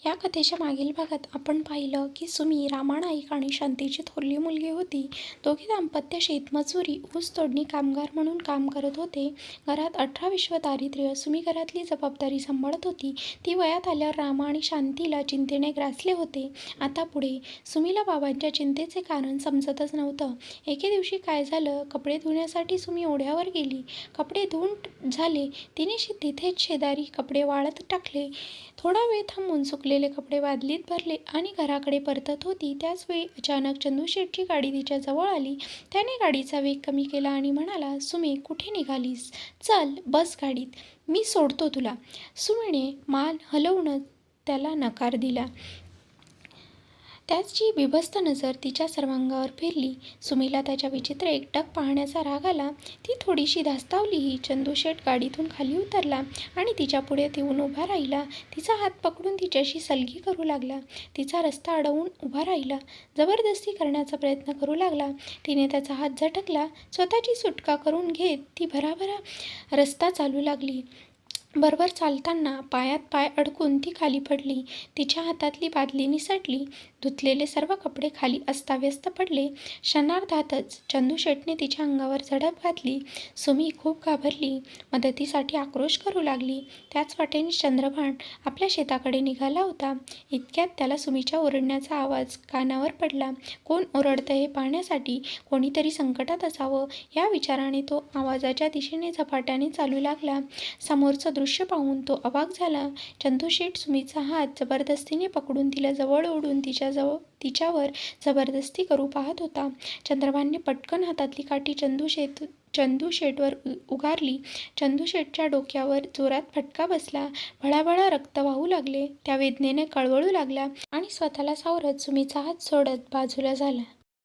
या कथेच्या मागील भागात आपण पाहिलं की सुमी रामानाईक आणि शांतीची थोरली मुलगी होती. दोघे दाम्पत्य शेतमजुरी, ऊस तोडणी कामगार म्हणून काम करत होते. घरात 18 विश्व दारिद्र्य. सुमी घरातली जबाबदारी सांभाळत होती. ती वयात आल्यावर रामा आणि शांतीला चिंतेने ग्रासले होते. आता पुढे सुमीला बाबांच्या चिंतेचे कारण समजतच नव्हतं. एके दिवशी काय झालं, कपडे धुण्यासाठी सुमी ओढ्यावर गेली. कपडे धुवून झाले. तिने तिथेच शेजारी कपडे वाळत टाकले. थोडा वेळ थांबून सुकलेले कपडे बादलीत भरले आणि घराकडे परतत होती. त्याचवेळी अचानक चंदूशेठची गाडी तिच्या जवळ आली. त्याने गाडीचा वेग कमी केला आणि म्हणाला, सुमी, कुठे निघालीस? चल, बस गाडीत, मी सोडतो तुला. सुमीने मान हलवून त्याला नकार दिला. त्याची बिभत्स नजर तिच्या सर्वांगावर फिरली. सुमीला त्याच्या विचित्र एकटक पाहण्याचा राग आला. ती थोडीशी धास्तावलीही. चंदूशेठ गाडीतून खाली उतरला आणि तिच्या पुढे येऊन उभा राहिला. तिचा हात पकडून तिच्याशी सलगी करू लागला. तिचा रस्ता अडवून उभा राहिला. जबरदस्ती करण्याचा प्रयत्न करू लागला. तिने त्याचा हात झटकला. स्वतःची सुटका करून घेत ती भराभरा रस्ता चालू लागली. बरोबर चालताना पायात पाय अडकून ती खाली पडली. तिच्या हातातली बादली निसटली. धुतलेले सर्व कपडे खाली अस्ताव्यस्त पडले. क्षणार्धातच चंदूशेठने तिच्या अंगावर झडप घातली. सुमी खूप घाबरली. मदतीसाठी आक्रोश करू लागली. त्याच वाटेने चंद्रभान आपल्या शेताकडे निघाला होता. इतक्यात त्याला सुमीच्या ओरडण्याचा आवाज कानावर पडला. कोण ओरडतं हे पाहण्यासाठी कोणीतरी संकटात असावं या विचाराने तो आवाजाच्या दिशेने झपाट्याने चालू लागला. समोरचं दृश्य पाहून तो अवाक झाला. चंदूशेठ सुमीचा हात जबरदस्तीने पकडून तिला जवळ ओढून तिच्यावर जबरदस्ती करू पाहत होता. चंद्रभानने पटकन हातातली काठी चंदूशेठवर उगारली. चंदूशेठच्या डोक्यावर जोरात फटका बसला. भळाभळा रक्त वाहू लागले. त्या वेदनेने कळवळू लागला आणि स्वतःला सावरत सुमीचा हात सोडत बाजूला झाला.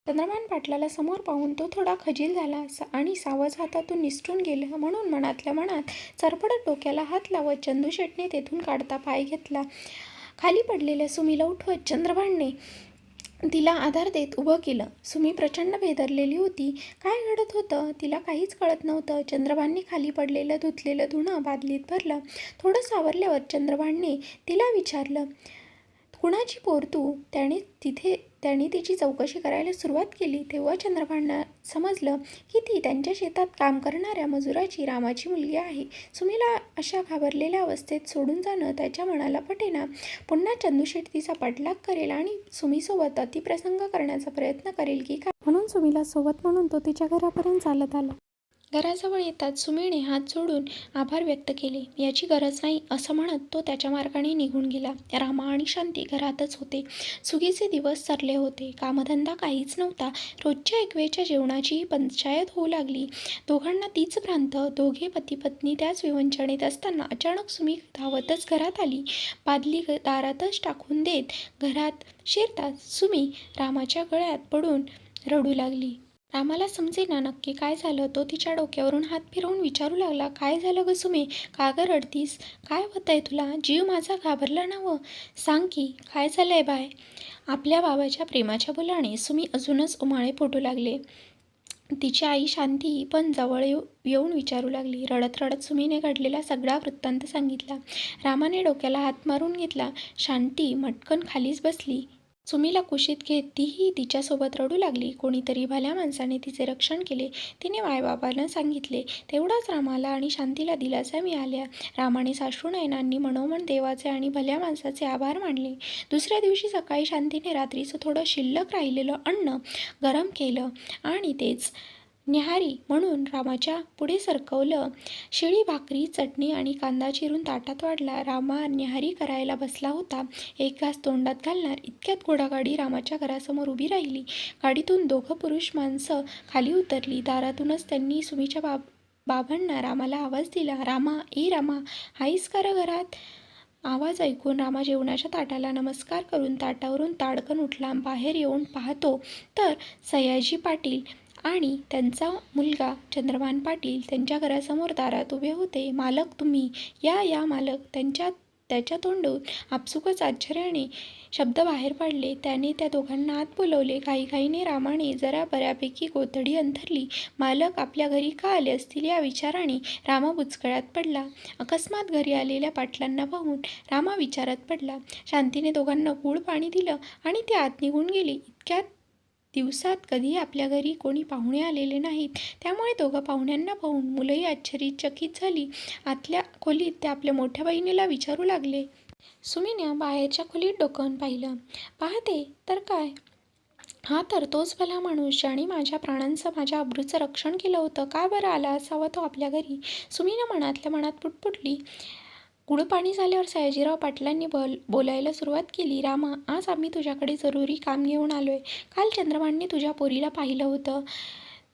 चंद्रभान पाटलाला समोर पाहून तो थोडा खजील झाला आणि सावज हातातून निसटून गेला. म्हणून मनातल्या मनात चरपडत डोक्याला हात लावत चंदूशेठने तेथून काढता पाय घेतला. खाली पडलेल्या सुमीला उठवत चंद्रभानने तिला आधार देत उभं केलं. सुमी प्रचंड भेदरलेली होती. काय घडत होतं तिला काहीच कळत नव्हतं. चंद्रभानने खाली पडलेलं धुतलेलं धुणं बादलीत भरलं. थोडं सावरल्यावर चंद्रभानने तिला विचारलं, कुणाची पोर तू? त्याने तिची चौकशी करायला सुरुवात केली. तेव्हा चंद्रभानला समजलं की ती त्यांच्या शेतात काम करणाऱ्या मजुराची रामाची मुलगी आहे. सुमीला अशा घाबरलेल्या अवस्थेत सोडून जाणं त्याच्या मनाला पटेना. पुन्हा चंदूशेठ तिचा पाठलाग करेल आणि सुमीसोबत अतिप्रसंग करण्याचा प्रयत्न करेल की काय, म्हणून सुमीला सोबत म्हणून तो तिच्या घरापर्यंत चालत आला. घराजवळ येताच सुमीने हात जोडून आभार व्यक्त केले. याची गरज नाही असं म्हणत तो त्याच्या मार्गाने निघून गेला. रामा आणि शांती घरातच होते. सुगीचे दिवस सरले होते. कामधंदा काहीच नव्हता. रोजच्या एकवेळच्या जेवणाचीही पंचायत होऊ लागली. दोघांना तीच भ्रांत. दोघे पती पत्नी त्याच विवंचनेत असताना अचानक सुमी धावतच घरात आली. बादली दारातच टाकून देत घरात शिरताच सुमी रामाच्या गळ्यात पडून रडू लागली. रामाला समजेना नक्की काय झालं. तो तिच्या डोक्यावरून हात फिरवून विचारू लागला, काय झालं ग सुमे? का ग रडतीस? काय होतंय तुला? जीव माझा घाबरला ना व? सांग की काय झालंय बाय? आपल्या बाबाच्या प्रेमाच्या बोलाने सुमी अजूनच उमाळे फुटू लागले. तिची आई शांती पण जवळ येऊन विचारू लागली. रडत रडत सुमीने घडलेला सगळा वृत्तांत सांगितला. रामाने डोक्याला हात मारून घेतला. शांती मटकन खालीच बसली. सुमीला कुशीत घेत तीही तिच्यासोबत रडू लागली. कोणीतरी भल्या माणसाने तिचे रक्षण केले. तिने मायबाबांना सांगितले. तेवढाच रामाला आणि शांतीला दिलासा मिळाल्या. रामाने साश्रुनयनांनी मनोमन देवाचे आणि भल्या माणसाचे आभार मानले. दुसऱ्या दिवशी सकाळी शांतीने रात्रीचं थोडं शिल्लक राहिलेलं अन्न गरम केलं आणि तेच न्याहारी म्हणून रामाच्या पुढे सरकवलं. शिळी भाकरी, चटणी आणि कांदा चिरून ताटात वाढला. रामा न्याहारी करायला बसला होता. एक घास तोंडात घालणार इतक्यात घोडागाडी रामाच्या घरासमोर उभी राहिली. गाडीतून दोघं पुरुष माणसं खाली उतरली. दारातूनच त्यांनी सुमीच्या बाबांना रामाला आवाज दिला. रामा, रामा, आहेस का रे घरात? आवाज ऐकून रामा जेवणाच्या ताटाला नमस्कार करून ताटावरून ताडकन उठला. बाहेर येऊन पाहतो तर सयाजी पाटील आणि त्यांचा मुलगा चंद्रभान पाटील त्यांच्या घरासमोर दारात उभे होते. मालक तुम्ही या मालक, त्यांच्या त्याच्या तोंडून आपसुकच आश्चर्याने शब्द बाहेर पडले. त्याने त्या दोघांना आत बोलवले. घाईघाईने रामाने जरा बऱ्यापैकी गोधडी अंथरली. मालक आपल्या घरी का आले असतील या विचाराने रामा बुचकळ्यात पडला. अकस्मात घरी आलेल्या पाटलांना पाहून रामा विचारात पडला. शांतीने दोघांना गूळ पाणी दिलं आणि ती आत निघून गेली. इतक्या दिवसात कधी आपल्या घरी कोणी पाहुणे आलेले नाहीत, त्यामुळे दोघं पाहुण्यांना पाहून मुलंही आश्चर्यचकित झाली. आतल्या खोलीत ते आपल्या मोठ्या बहिणीला विचारू लागले. सुमीने बाहेरच्या खोलीत डोकावून पाहिलं. पाहते तर काय, हा तर तोच भला माणूस ज्याने माझ्या प्राणांचं, माझ्या अब्रूचं रक्षण केलं होतं. का बरं आला असावा तो आपल्या घरी? सुमीनं मनातल्या मनात पुटपुटली. गुळपाणी झाल्यावर सयाजीराव पाटलांनी बोलायला सुरुवात केली. रामा, आज आम्ही तुझ्याकडे जरुरी काम घेऊन आलोय. काल चंद्रभानने तुझ्या पोरीला पाहिलं होतं.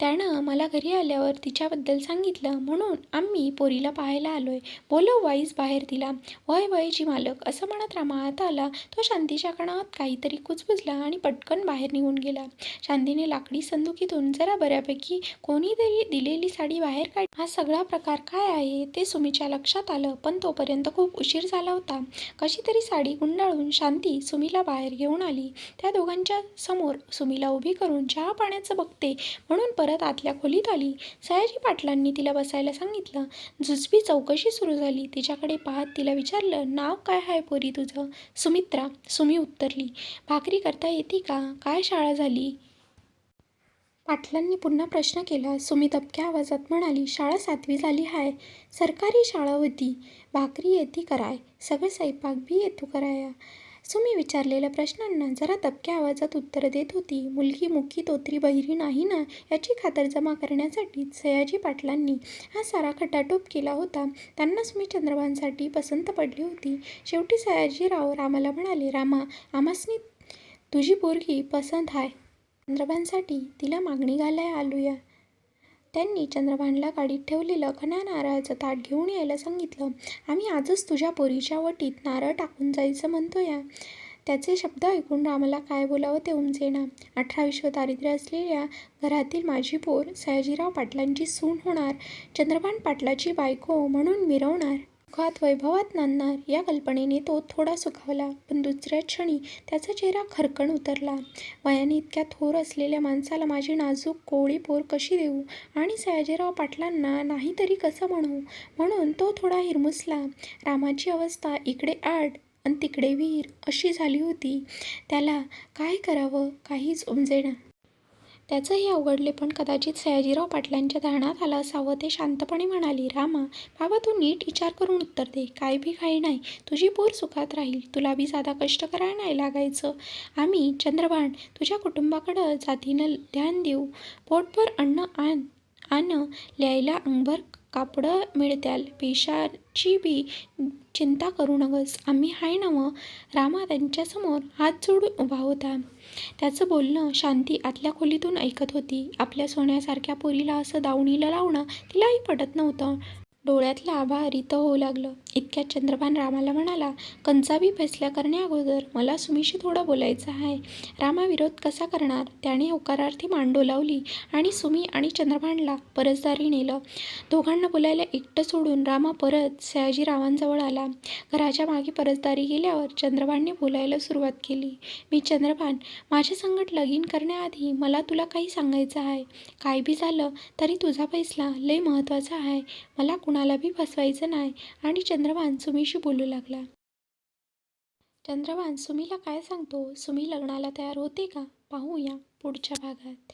त्यानं मला घरी आल्यावर तिच्याबद्दल सांगितलं, म्हणून आम्ही पोरीला पाहायला आलोय. बोलव वाईस बाहेर तिला. वय वय जी मालक, असं म्हणत रामा आत आला. तो शांतीच्या कानात काहीतरी कुजबुजला आणि पटकन बाहेर निघून गेला. शांतीने लाकडी संदुकीतून जरा बऱ्यापैकी कोणीतरी दिलेली साडी बाहेर काढली. हा सगळा प्रकार काय आहे ते सुमीच्या लक्षात आलं, पण तोपर्यंत खूप उशीर झाला होता. कशी तरी साडी गुंडाळून शांती सुमीला बाहेर घेऊन आली. त्या दोघांच्या समोर सुमीला उभी करून चहा पाण्याचं बघते म्हणून परत आतल्या खोलीत आली. सयाजी पाटलांनी तिला बसायला सांगितलं. जुजबी चौकशी सुरू झाली. तिच्याकडे पाहत तिला विचारलं, नाव काय आहे पोरी तुझं? सुमित्रा, सुमी उत्तरली. भाकरी करता येते का? काय शाळा झाली? पाटलांनी पुन्हा प्रश्न केला. सुमी दबक्या आवाजात म्हणाली, शाळा 7वी झाली हाय. सरकारी शाळा होती. भाकरी येती कराय, सगळं स्वयंपाक बी येतो कराया. सुमी विचारलेल्या प्रश्नांना जरा दबक्या आवाजात उत्तर देत होती. मुलगी मुकी तोतरी बहिरी नाही ना याची खातरजमा करण्यासाठीच सयाजी पाटलांनी हा सारा खटाटोप केला होता. त्यांना सुमी चंद्रभानसाठी पसंत पडली होती. शेवटी सयाजीराव रामाला म्हणाले, रामा, आम्हासनी तुझी पोरगी पसंत हाय. चंद्रभानसाठी तिला मागणी घालाय आलूया. त्यांनी चंद्रभानला गाडीत ठेवलेलं खण्या नारळाचं ताट घेऊन यायला सांगितलं. आम्ही आजच तुझ्या पोरीच्या वटीत नारळ टाकून जायचं म्हणतोया. त्याचे शब्द ऐकून रामाला काय बोलावं ते उमजेना. 18 दारिद्र्य असलेल्या घरातील माझी पोर सयाजीराव पाटलांची सून होणार, चंद्रभान पाटलाची बायको म्हणून मिरवणार, सुखात वैभवात नांदणार या कल्पनेने तो थोडा सुखावला, पण दुसऱ्या क्षणी त्याचा चेहरा खरकन उतरला. वयाने इतक्या थोर असलेल्या माणसाला माझी नाजूक कोवळी पोर कशी देऊ आणि सयाजीराव पाटलांना नाही तरी कसं म्हणू, म्हणून तो थोडा हिरमुसला. रामाची अवस्था इकडे आड आणि तिकडे विहीर अशी झाली होती. त्याला काय करावं काहीच उमजेना. त्याचंही अवघडले, पण कदाचित सयाजीराव पाटलांच्या ध्यानात आलं असावं. ते शांतपणे म्हणाले, रामा, बाबा तू नीट विचार करून उत्तर दे. काय बी काही नाही, तुझी पोर सुखात राहील. तुला बी साधा कष्ट करायला नाही लागायचं. आम्ही चंद्रभान तुझ्या कुटुंबाकडं जातीनं ध्यान देऊ. पोटभर अन्न आण ल्यायला अंगभर कापडं मिळत्याल. पैशाची बी चिंता करू नगस. आम्ही हाय नवं. रामा त्यांच्यासमोर हात जोडून उभा होता. त्याचं बोलणं शांती आतल्या खोलीतून ऐकत होती. आपल्या सोन्यासारख्या पोरीला असं दावणीला लावणं तिलाही पटत नव्हतं. डोळ्यातलं आभाळ रितं होऊ लागलं. इतक्यात चंद्रभान रामाला म्हणाला, कंचाबी फैसला करण्याअगोदर मला सुमीशी थोडं बोलायचं आहे. रामा विरोध कसा करणार? त्याने होकारार्थी मान डोलावली आणि सुमी आणि चंद्रभानला परसदारी नेलं. दोघांना बोलायला एकटं सोडून रामा परत सयाजीरावांजवळ आला. घराच्या मागे परसदारी गेल्यावर चंद्रभानने बोलायला सुरुवात केली. मी चंद्रभान, माझ्या संगत लगीन करण्याआधी मला तुला काही सांगायचं आहे. काय बी झालं तरी तुझा फैसला लय महत्त्वाचा आहे. मला कुणाला बी फसवायचं नाही. आणि चंद्रभान सुमीशी बोलू लागला. चंद्रभान सुमीला काय सांगतो? सुमी लग्नाला तयार होते का? पाहूया पुढच्या भागात.